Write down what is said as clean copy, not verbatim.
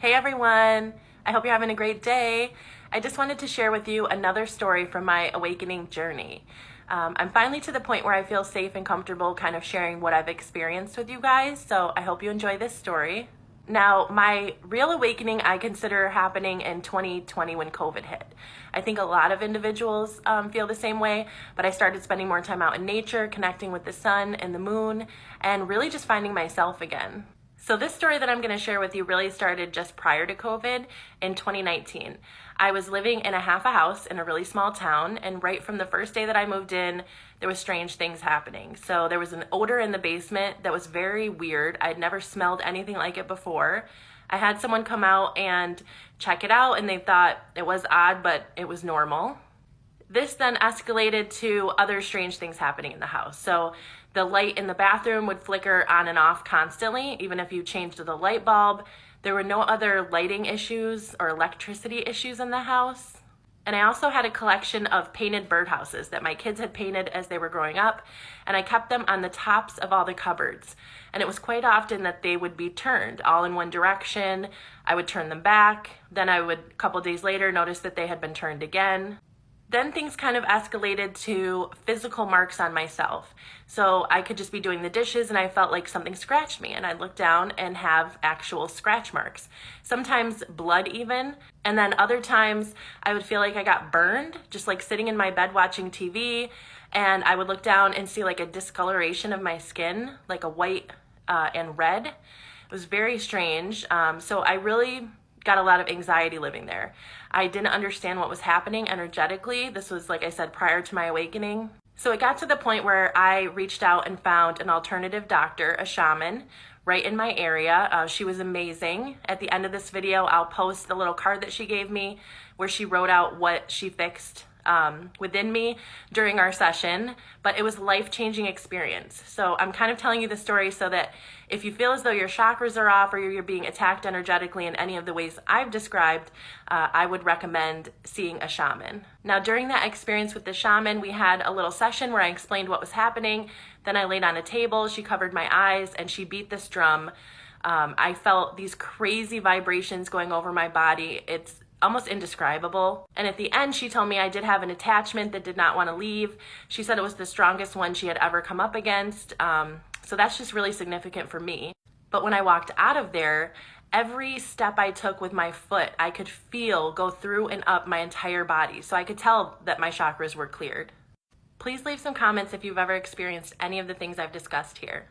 Hey everyone, I hope you're having a great day. I just wanted to share with you another story from my awakening journey. I'm finally to the point where I feel safe and comfortable kind of sharing what I've experienced with you guys, so I hope you enjoy this story. Now, my real awakening I consider happening in 2020 when COVID hit. I think a lot of individuals feel the same way, but I started spending more time out in nature, connecting with the sun and the moon, and really just finding myself again. So this story that I'm going to share with you really started just prior to COVID in 2019. I was living in a half a house in a really small town, and right from the first day that I moved in, there was strange things happening. So there was an odor in the basement that was very weird. I'd never smelled anything like it before. I had someone come out and check it out, and they thought it was odd, but it was normal. This then escalated to other strange things happening in the house. So the light in the bathroom would flicker on and off constantly, even if you changed the light bulb. There were no other lighting issues or electricity issues in the house. And I also had a collection of painted birdhouses that my kids had painted as they were growing up, and I kept them on the tops of all the cupboards. And it was quite often that they would be turned all in one direction. I would turn them back. Then I would, a couple days later, notice that they had been turned again. Then things kind of escalated to physical marks on myself. So I could just be doing the dishes and I felt like something scratched me, and I'd look down and have actual scratch marks. Sometimes blood even. And then other times I would feel like I got burned, just like sitting in my bed watching TV, and I would look down and see like a discoloration of my skin, like a white and red. It was very strange. So I really got a lot of anxiety living there. I didn't understand what was happening energetically. This was, like I said, prior to my awakening. So it got to the point where I reached out and found an alternative doctor, a shaman, right in my area. She was amazing. At the end of this video, I'll post the little card that she gave me where she wrote out what she fixed within me during our session, but it was a life-changing experience. So I'm kind of telling you the story so that if you feel as though your chakras are off or you're being attacked energetically in any of the ways I've described, I would recommend seeing a shaman. Now, during that experience with the shaman, we had a little session where I explained what was happening. Then I laid on a table, she covered my eyes, and she beat this drum. I felt these crazy vibrations going over my body. It's almost indescribable. And at the end, she told me I did have an attachment that did not want to leave. She said it was the strongest one she had ever come up against. So that's just really significant for me. But when I walked out of there, every step I took with my foot, I could feel go through and up my entire body. So I could tell that my chakras were cleared. Please leave some comments if you've ever experienced any of the things I've discussed here.